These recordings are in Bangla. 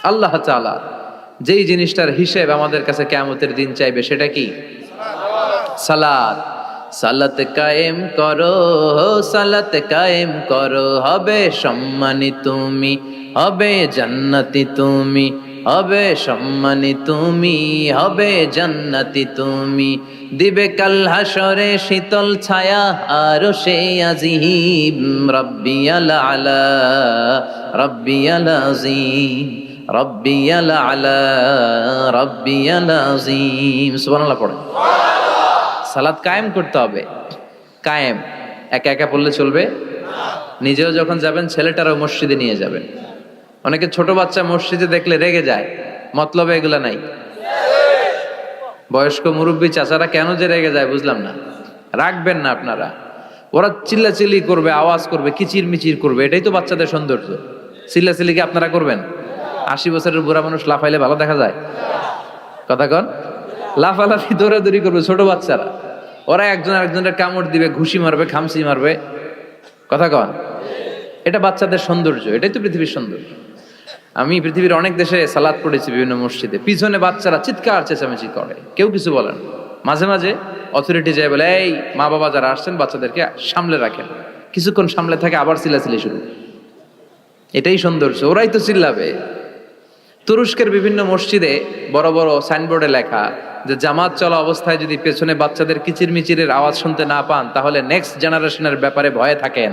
আল্লাহ তাআলা যেই জিনিসটার হিসেব আমাদের কাছে কিয়ামতের দিন চাইবে সেটা কি? সালাত। সালাত কায়েম করো, সালাত কায়েম করো, হবে সম্মানী তুমি, হবে জান্নাতি তুমি, হবে সম্মানী তুমি, হবে জান্নাতি তুমি। দিবে কাল হাসরে শীতল ছায়া আরশে আজিম, রাব্বিয়াল আলা, রাব্বিয়াল আযীম, রাব্বিয়াল আলা, রাব্বিয়াল আযীম। সুবহানাল্লাহ পড়ে। সালাত কায়েম করতে হবে। কায়েম একা একা পড়লে চলবে? নিজেও যখন যাবেন ছেলেটারও মসজিদে নিয়ে যাবেন। অনেকে ছোট বাচ্চা মসজিদে দেখলে রেগে যায়, মতলবে এগুলা নাই। বয়স্ক মুরব্বী চাচারা কেন যে রেগে যায় বুঝলাম না। রাখবেন না আপনারা। ওরা চিল্লাচিল্লি করবে, আওয়াজ করবে, কিচির মিচির করবে, এটাই তো বাচ্চাদের সৌন্দর্য। চিল্লাচিল্লি কি আপনারা করবেন? 80 বছরের বুড়া মানুষ লাফাইলে ভালো দেখা যায়? কথা কন। লাফালাফি দৌড়াদৌড়ি করবে ছোট বাচ্চারা, ওরা একজন আরেকজনের কামড় দিবে, ঘুষি মারবে, খামসি মারবে। কথা কন। এটা বাচ্চাদের সৌন্দর্য, এটাই তো পৃথিবীর সৌন্দর্য। আমি পৃথিবীর অনেক দেশে সালাত পড়েছি, বিভিন্ন মসজিদে পিছনে বাচ্চারা চিৎকার চেঁচামেচি করে, কেউ কিছু বলেন। মাঝে মাঝে অথরিটি যায় বলে, এই মা বাবা যারা আসছেন বাচ্চাদেরকে সামলে রাখেন। কিছুক্ষণ সামলে থাকে, আবার চিল্লাচিল্লি শুরু। এটাই সৌন্দর্য, ওরাই তো চিল্লাবে। তুরস্কের বিভিন্ন মসজিদে বড় বড় সাইনবোর্ডে লেখা যে জামাত চলা অবস্থায় যদি পেছনে বাচ্চাদের কিচির মিচিরের আওয়াজ শুনতে না পান তাহলে নেক্সট জেনারেশনের ব্যাপারে ভয়ে থাকেন।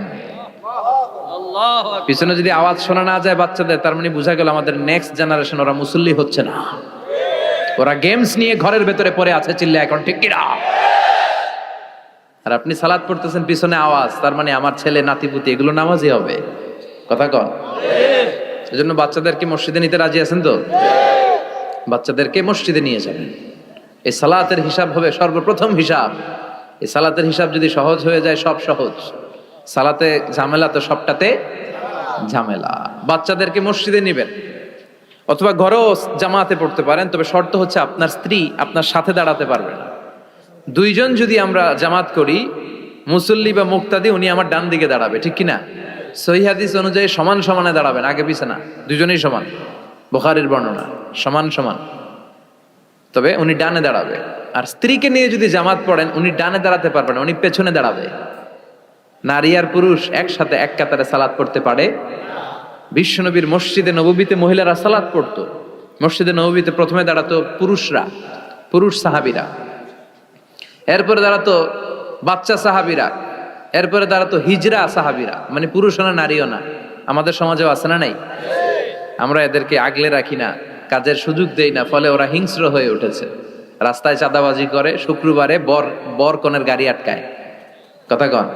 পিছনে যদি আওয়াজ শোনা না যায় বাচ্চাদের, তার মানে বোঝা গেল আমাদের নেক্সট জেনারেশন ওরা মুসল্লি হচ্ছে না, ওরা গেমস নিয়ে ঘরের ভেতরে পড়ে আছে। চিল্লা এখন ঠিক কিনা? আর আপনি সালাত পড়তেছেন, পিছনে আওয়াজ, তার মানে আমার ছেলে নাতিপুতি এগুলো নামাজি হবে। কথা কন। এজন্য বাচ্চাদেরকে মসজিদে নিতে রাজি আছেন তো? বাচ্চাদেরকে মসজিদে নিয়ে যাবেন। এই সালাতের হিসাব হবে সর্বপ্রথম হিসাব। এই সালাতের হিসাব যদি সহজ হয়ে যায়, সব সহজ। সালাতে ঝামেলা তো সবটাতে ঝামেলা। বাচ্চাদেরকে মসজিদে নিবেন, অথবা ঘরেও জামাতে পড়তে পারেন, তবে শর্ত হচ্ছে আপনার স্ত্রী আপনার সাথে দাঁড়াতে পারবে না। দুইজন যদি আমরা জামাত করি, মুসল্লি বা মুক্তাদি, উনি আমার ডান দিকে দাঁড়াবে, ঠিক কিনা? সহিহ হাদিস অনুযায়ী সমান সমানে দাঁড়াবেন, আগে পিছে না, দুজনেই সমান। বুখারীর বর্ণনা, সমান সমান। তবে উনি ডানে দাঁড়াবে। আর স্ত্রীকে নিয়ে যদি জামাত পড়েন, উনি ডানে দাঁড়াতে পারবেন না, উনি পেছনে দাঁড়াবে। নারী আর পুরুষ একসাথে এক কাতারে সালাত পড়তে পারে। বিশ্বনবীর মসজিদে নববীতে মহিলারা সালাত পড়তো। মসজিদে নববীতে প্রথমে দাঁড়াতো পুরুষরা, পুরুষ সাহাবীরা, এরপরে দাঁড়াতো বাচ্চা সাহাবীরা, এরপরে দাঁড়াতো হিজরা সাহাবীরা, মানে পুরুষও না নারীও না। আমাদের সমাজেও আছে না নাই? আমরা এদেরকে আগলে রাখি না, কাজের সুযোগ দেই না, ফলে ওরা হিংস্র হয়ে উঠেছে। রাস্তায় চাঁদাবাজি করে, শুক্রবারে বর কনের গাড়ি আটকায়। কথা কন।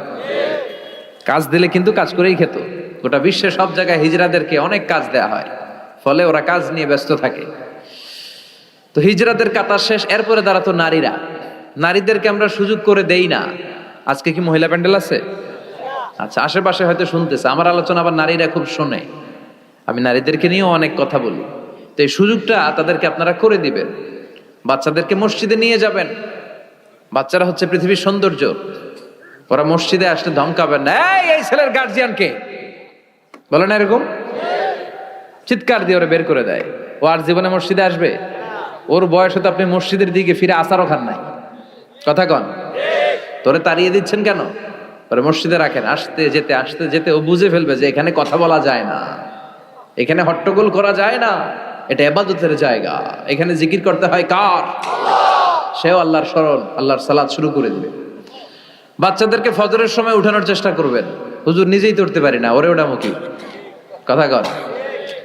কাজ দিলে কিন্তু কাজ করেই খেত। গোটা বিশ্বে সব জায়গায় হিজরাদেরকে অনেক কাজ দেয়া হয়, ফলে ওরা কাজ নিয়ে ব্যস্ত থাকে। তো হিজরাদের কাতার শেষ, এরপরে দাঁড়াতো নারীরা। নারীদেরকে আমরা সুযোগ করে দেই না। আজকে কি মহিলা প্যান্ডেল আছে? আচ্ছা, আশেপাশে হয়তো শুনতেছে আমার আলোচনা, আবার নারীরা খুব শোনে। আমি নারীদেরকে নিয়েও অনেক কথা বলি। তো এই সুযোগটা তাদেরকে আপনারা করে দিবেন। বাচ্চাদেরকে মসজিদে নিয়ে যাবেন। বাচ্চারা হচ্ছে পৃথিবীর সৌন্দর্য। ওরা মসজিদে আসলে ধমকাবেন না, এই ছেলের গার্জিয়ানকে বলে না, এরকম চিৎকার দিয়ে ওরা বের করে দেয়। ও আর জীবনে মসজিদে আসবে? ওর বয়সে তো আপনি মসজিদের দিকে ফিরে আসারও খান নাই। কথা কন। তোরে তাড়িয়ে দিচ্ছেন কেন? ওরে মসজিদে রাখেন। আসতে যেতে আসতে যেতে ও বুঝে ফেলবে যে এখানে কথা বলা যায় না, এখানে হট্টগোল করা যায় না, এটা ইবাদতের জায়গা, এখানে জিকির করতে হয় কার? সেও আল্লাহর স্মরণ, আল্লাহর সালাত শুরু করে দিবে। বাচ্চাদেরকে ফজরের সময় উঠানোর চেষ্টা করবেন। হুজুর নিজেই তো উঠতে পারি না, ওরে ওটা মুখী। কথা কন।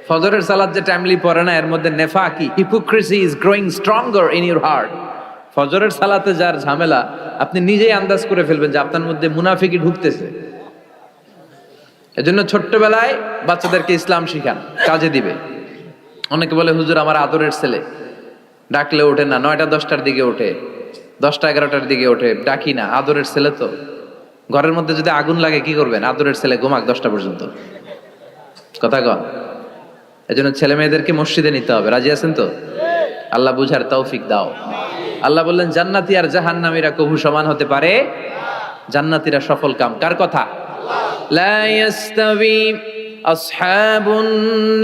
ফজরের সালাত যে টাইমলি পড়ে না, এর মধ্যে নেফাকি, hypocrisy is growing stronger in your heart. ফজরের সালাতে যার ঝামেলা, আপনি নিজেই আন্দাজ করে ফেলবেন যে আপনার মধ্যে মুনাফিকি ঢুকতেছে। এজন্য ছোট্টবেলায় বাচ্চাদেরকে ইসলাম শিখান, কাজে দিবে। অনেকে বলে হুজুর আমার আদরের ছেলে, ডাকলে ওঠে না, 9টা 10টার দিকে ওঠে, 10টা 11টার দিকে ওঠে, ডাকি না। আদরের ছেলে তো। ঘরের মধ্যে যদি আগুন লাগে কি করবেন? আদরের ছেলে ঘুমাক 10টা পর্যন্ত। কথা কন। এজন্য ছেলে মেয়েদেরকে মসজিদে নিতে হবে। রাজি আছেন তো? আল্লাহ বুঝার তৌফিক দাও। আল্লাহ বললেন জান্নাতি আর জাহান্নামীরা কবু সমান হতে পারে? জান্নাতীরা সফল কাম। কার কথা? লা ইয়াস্তাবি আসহাবুন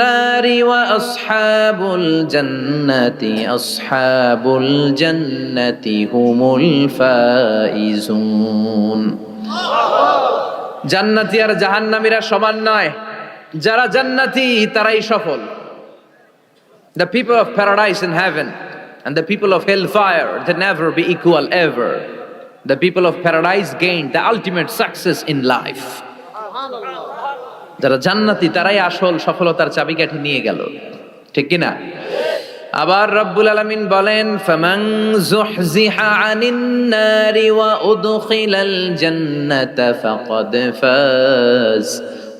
নারি ওয়া আসহাবুল জান্নাতি হুমুল ফাইজুন। জান্নাতি আর জাহান্নামীরা সমান নয়, যারা জান্নাতি তারাই সফল। The people of paradise in heaven and the people of hellfire, they never be equal ever. The people of paradise gain the ultimate success in life. যারা জান্নাতি তারাই আসল সফলতার চাবিকাঠি নিয়ে গেল, ঠিক কি না? আবার রব্বুল আলামিন বলেন, ফামান যুহজিহা আনিন নারি ওয়া উদখিলাল জান্নাতা ফাকাদ ফাজ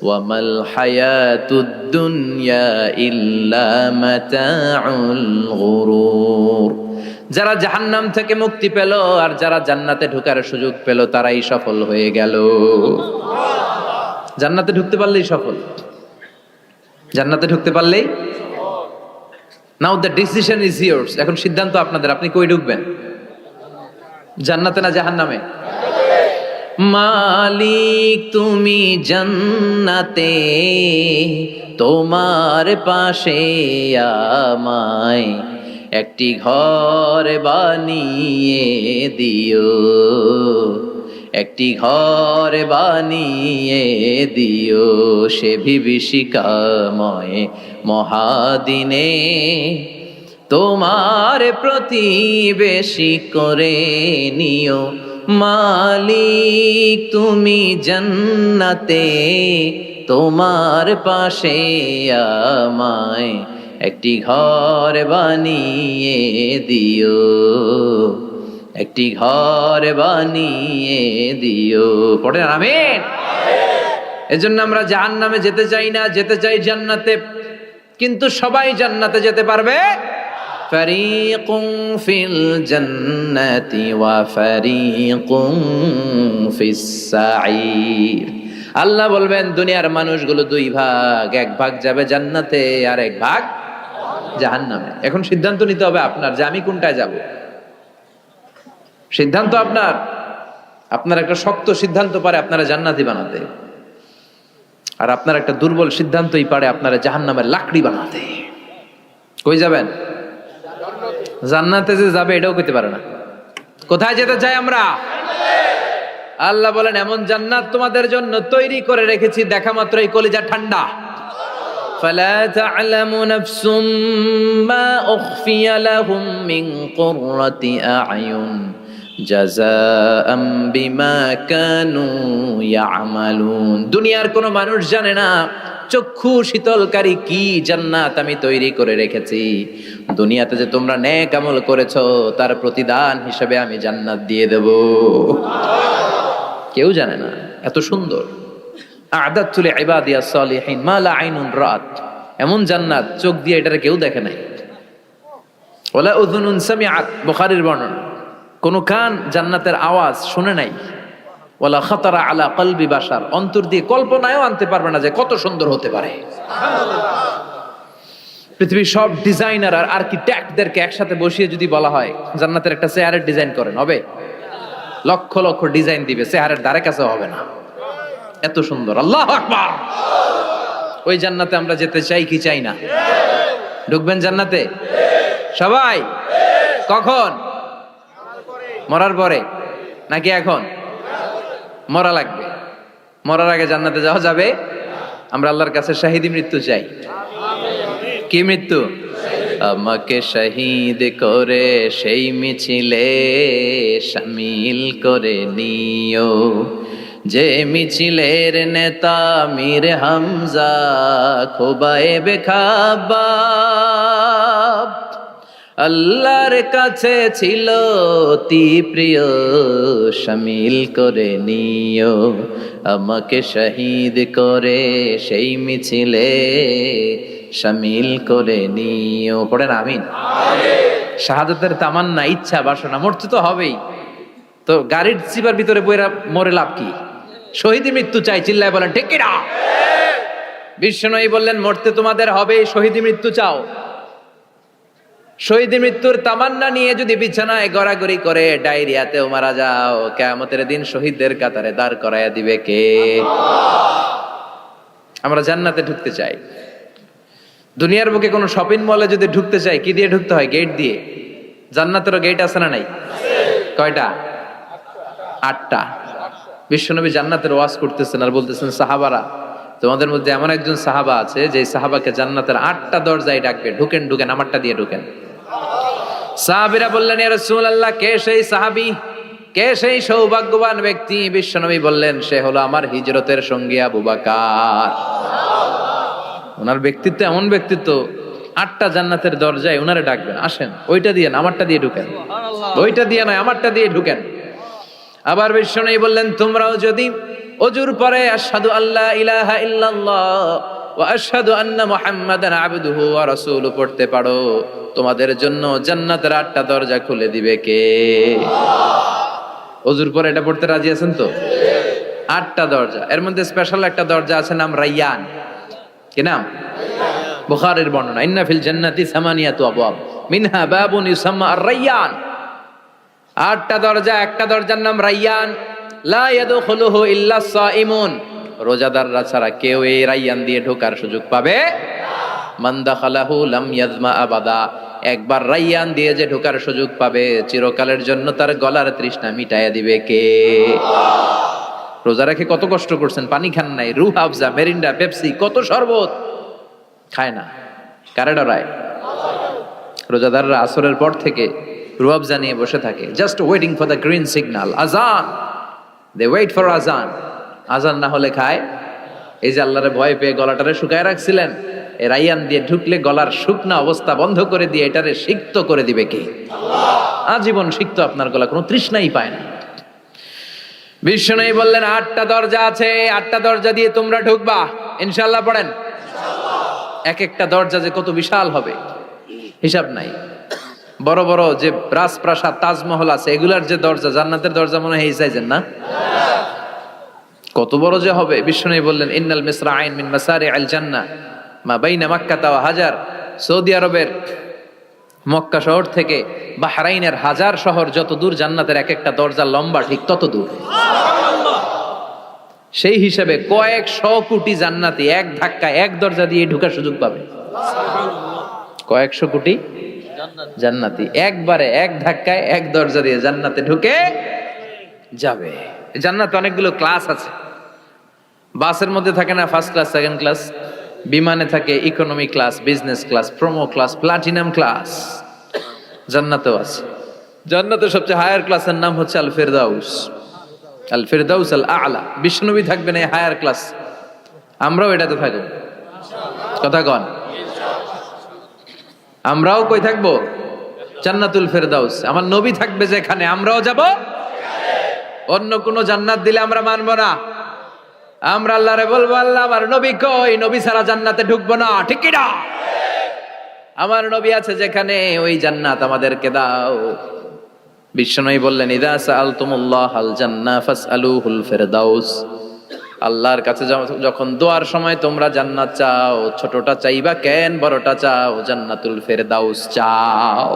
ওয়া মাল হায়াতুদ দুনিয়া ইল্লা মাতাউল গুরুর। যারা জাহান্নাম থেকে মুক্তি পেল আর যারা জান্নাতে ঢোকার সুযোগ পেল তারাই সফল হয়ে গেল। জান্নাতে ঢুকতে পারলেই সফল, জান্নাতে ঢুকতে পারলেই। নাও দ্য ডিসিশন ইজ ইয়ার্স। এখন সিদ্ধান্ত আপনাদের, আপনি কই ঢুকবেন, জান্নাতে না জাহান্নামে? মালিক তুমি জান্নাতে, তোমার পাশে আমায় একটি ঘর বানিয়ে দিও, একটি ঘর বানিয়ে দিও সে বিভীষিকাময় মহাদিনে, তোমার প্রতিবেশী করে নিও। মালিক তুমি জান্নাতে, তোমার পাশে আমায় একটি ঘর বানিয়ে দিও, একটি ঘর বানিয়ে দিও। পড়েন আমিন। এজন্য আমরা জাহান্নামে যেতে চাই না, যেতে চাই জান্নাতে। কিন্তু সবাই জান্নাতে যেতে পারবে? ফারিকুম ফিল জান্নাতি ওয়া ফারিকুম ফিস সাঈর। আল্লাহ বলবেন দুনিয়ার মানুষগুলো দুই ভাগ, এক ভাগ যাবে জান্নাতে আর এক ভাগ জাহান্নামে। এখন সিদ্ধান্ত নিতে হবে আপনার যে আমি কোনটায় যাব। সিদ্ধান্ত আপনার। আপনার একটা শক্ত সিদ্ধান্ত পারে আপনারা জান্নাতি বানাতে, আর আপনার একটা দুর্বল সিদ্ধান্তই পারে আপনারা জাহান্নামের লাকড়ি বানাতে। কই যাবেন? জান্নাতে যে যাবে এটাও কইতে পারে না। কোথায় যেতে চাই আমরা? আল্লাহ বলেন এমন জান্নাত তোমাদের জন্য তৈরি করে রেখেছি, দেখা মাত্রই কলিজা ঠান্ডা। ফালা তা'লামু নাফসুম মা উখফিয়া লাহুম মিন কুররাতি আ'য়ুন জাযাআম বিমা কানু ইয়ামালুন। দুনিয়ার কোনো মানুষ জানে না চক্ষু শীতলকারী কি জান্নাত আমি তৈরি করে রেখেছি। দুনিয়াতে যে তোমরা নেক আমল করেছো তার প্রতিদান হিসেবে আমি জান্নাত দিয়ে দেব। কেউ জানে না, এত সুন্দর। আ'দাতু লিইবাদিয়াস সালিহিন মা লা আইনুন রাআত। এমন জান্নাত চোখ দিয়ে এটারে কেউ দেখে নাই। ওয়ালা উযুনুন সামিআত, বুখারীর বর্ণনা। কোন কান জান্নাতের আওয়াজ শুনে নাই। ওয়ালা খাতারা আলা কলবি বাশার, অন্তর দিয়ে কল্পনায়ও আনতে পারবে না যে কত সুন্দর হতে পারে। পৃথিবীর সব ডিজাইনার আর আর্কিটেক্টদেরকে একসাথে বসিয়ে যদি বলা হয় জান্নাতের একটা চেয়ারের ডিজাইন করেন, হবে? লক্ষ লক্ষ ডিজাইন দিবে, চেয়ারের ধারে কাছে হবে না, এত সুন্দর। আল্লাহু আকবার। ওই জান্নাতে আমরা যেতে চাই কি চাই না? ঢুকবেন জান্নাতে সবাই? কখন? মরার পরে নাকি এখন? মরা লাগবে। মরার আগে জান্নাতে যাওয়া যাবে? আমরা আল্লাহর কাছে শাহিদি মৃত্যু চাই। কি মৃত্যু? আমাকে শহীদ করে সেই মিছিলে শামিল করে নিও, যে মিছিলের নেতা মীর হামজা খোবায়েবে খাব্বাব। আল্লাহর কাছে ছিল অতি প্রিয়, শামিল করে নিও আমাকে শহীদ করে সেই মিছিলে শামিল করে নিও। পড়েন আমিন। শাহাদাতের তামান্না, ইচ্ছা, বাসনা, মরতে তো হবেই। তো গাড়ির চিপার ভিতরে বইরা মরে লাভ কি? শহীদ মৃত্যু চাই, চিল্লায় বলেন ঠিক কিনা? বিশ্বনবী বললেন মরতে তোমাদের হবে, শহীদ মৃত্যু চাও। শহীদ মৃত্যুর তামান্না নিয়ে যদি বিছানায় গড়াগড়ি করে ডায়রিয়াতেও মারা যাও, কিয়ামতের দিন শহীদদের কাতারে দাঁড় করাইয়া দিবে কে? আমরা জান্নাতে ঢুকতে চাই। দুনিয়ার বুকে কোনো শপিং মলে যদি ঢুকতে চাই, কি দিয়ে ঢুকতে হয়? গেট দিয়ে। জান্নাতেরও গেট আছে না নাই? কয়টা? 8টা। বিশ্বনবী জান্নাতের ওয়াজ করতেছেন আর বলতেছেন, সাহাবারা, তোমাদের মধ্যে এমন একজন সাহাবা আছে যে সাহাবাকে জান্নাতের 8টা দরজায় ডাকবে, ঢুকেন ঢুকেন, আমারটা দিয়ে ঢুকেন। সাহাবীরা বললেন, ইয়া রাসূলুল্লাহ, কে সেই সাহাবী, কে সেই সৌভাগ্যবান ব্যক্তি? বিশ্বনবী বললেন, সে হলো আমার হিজরতের সঙ্গী আবু বকর। ওনার ব্যক্তিত্ব এমন ব্যক্তিত্ব, 8টা জান্নাতের দরজায় ওনারে ডাকবেন, আসেন ওইটা দিয়ে না, আমারটা দিয়ে ঢুকেন। ওইটা দিয়ে নয়, আমারটা দিয়ে ঢুকেন। আবার বিশ্বনবী বললেন, তোমরাও যদি ওযুর পরে আশহাদু আল্লা ইলাহা ইল্লাল্লাহ ওয়া আশহাদু আন্না মুহাম্মাদান আবদুহু ওয়া রাসূলুহু পড়তে পারো, তোমাদের জন্য জান্নাতের 8টা দরজা খুলে দিবে কে? ওযুর পরে এটা পড়তে রাজি আছেন তো? 8টা দরজা, এর মধ্যে স্পেশাল একটা দরজা আছে, নাম রায়্যান। কি নাম? বুখারীর বর্ণনা, ইন্না ফিল জান্নাতি সামানিয়াতু আবওয়াব মিনহা বাবুন ইউসাম্মা আর-রায়্যান। 8টা দরজা, একটা দরজার নাম রায়্যান। লা ইয়াদখুলুহু ইল্লা সাইমুন, রোজাদাররা ছাড়া কেউ এই রায়্যান দিয়ে ঢোকার সুযোগ পাবে না। মান দাখালাহু লাম ইয়াজমা আবাদা, একবার রায়্যান দিয়ে যে ঢোকার সুযোগ পাবে, চিরকালের জন্য তার গলার তৃষ্ণা মিটাইয়া দিবে কে? রোজা রেখে কত কষ্ট করছেন, পানি খান নাই, রুহ আফজা, মেরিন্ডা, পেপসি, কত শরবত খায় না, কারে ডরায়? রোজাদাররা আসরের পর থেকে রুহ আফজা নিয়ে বসে থাকে, just waiting for the green signal, আজান। দে ওয়েট ফর আজান। আজান না হলে খায়। এই যে আল্লাহরে ভয় পেয়ে গলাটারে শুকায় রাখছিলেন, এই রায়্যান দিয়ে ঢুকলে গলার শুকনা অবস্থা বন্ধ করে দিয়ে এটারে সিক্ত করে দিবে কে? আল্লাহ। আজীবন সিক্ত আপনার গলা, কোনো তৃষ্ণাই পায় না। বিশ্বনবী বললেন, 8টা দরজা আছে, 8টা দরজা দিয়ে তোমরা ঢুকবা ইনশাআল্লাহ। পড়েন। এক একটা দরজা যে কত বিশাল হবে হিসাব নাই। বড় বড় যে রাজপ্রাসাদ, তাজমহল আছে, এগুলার যে দরজা, জান্নাতের দরজা মনে হয় এই সাইজের না? কত বড় যে হবে। বিশ্বনবী বললেন, ইন্নাল মিসরাআইন মিন মাসারিআল জান্নাহ মা বাইনা মাক্কাতা ওয়া হাজার। সৌদি আরবের মক্কা শহর থেকে বাহরাইনের হাজার শহর যত দূর, জান্নাতের এক একটা দরজা লম্বা ঠিক তত দূর। সেই হিসাবে কয়েকশো কোটি জান্নাতি এক ধাক্কায় এক দরজা দিয়ে ঢোকার সুযোগ পাবে। কয়েকশো কোটি জান্নাতি একবারে এক ধাক্কায় এক দরজা দিয়ে জান্নাতে ঢুকে যাবে। জান্নাতে অনেকগুলো ক্লাস আছে। বাসের মধ্যে থাকে না ফার্স্ট ক্লাস, সেকেন্ড ক্লাস? বিমানে থাকে economy class, business class, promo class, platinum class. জান্নাতেও আছে। জান্নাতের সবচেয়ে হায়ার ক্লাসের নাম হচ্ছে আল ফিরদাউস। আল ফিরদাউস আল আ'লা। বিশ্বনবী থাকবেন এই হায়ার ক্লাস, আমরাও এটাতে থাকবো। কথা কন, আমরাও কই থাকবো? জান্নাতুল ফিরদাউস। আমার নবী থাকবে যেখানে, আমরাও যাব। অন্য কোন জান্নাত দিলে আমরা মানবো না। আমরা আল্লাহরে বলবো, আল্লাহ আমার নবী কই? নবী ছাড়া জান্নাতে ঢুকবো না, ঠিক কি না? আমার নবী আছে যেখানে, ওই জান্নাত আমাদেরকে দাও। বিশ্বনবী বললেন, ইযা সাআলতুমুল্লাহাল জান্নাহ ফাসআলুহুল ফিরদাউস। আল্লাহর কাছে যখন দোয়ার সময় তোমরা জান্নাত চাও, ছোটটা চাইবা কেন, বড়টা চাও, জান্নাতুল ফিরদাউস চাও।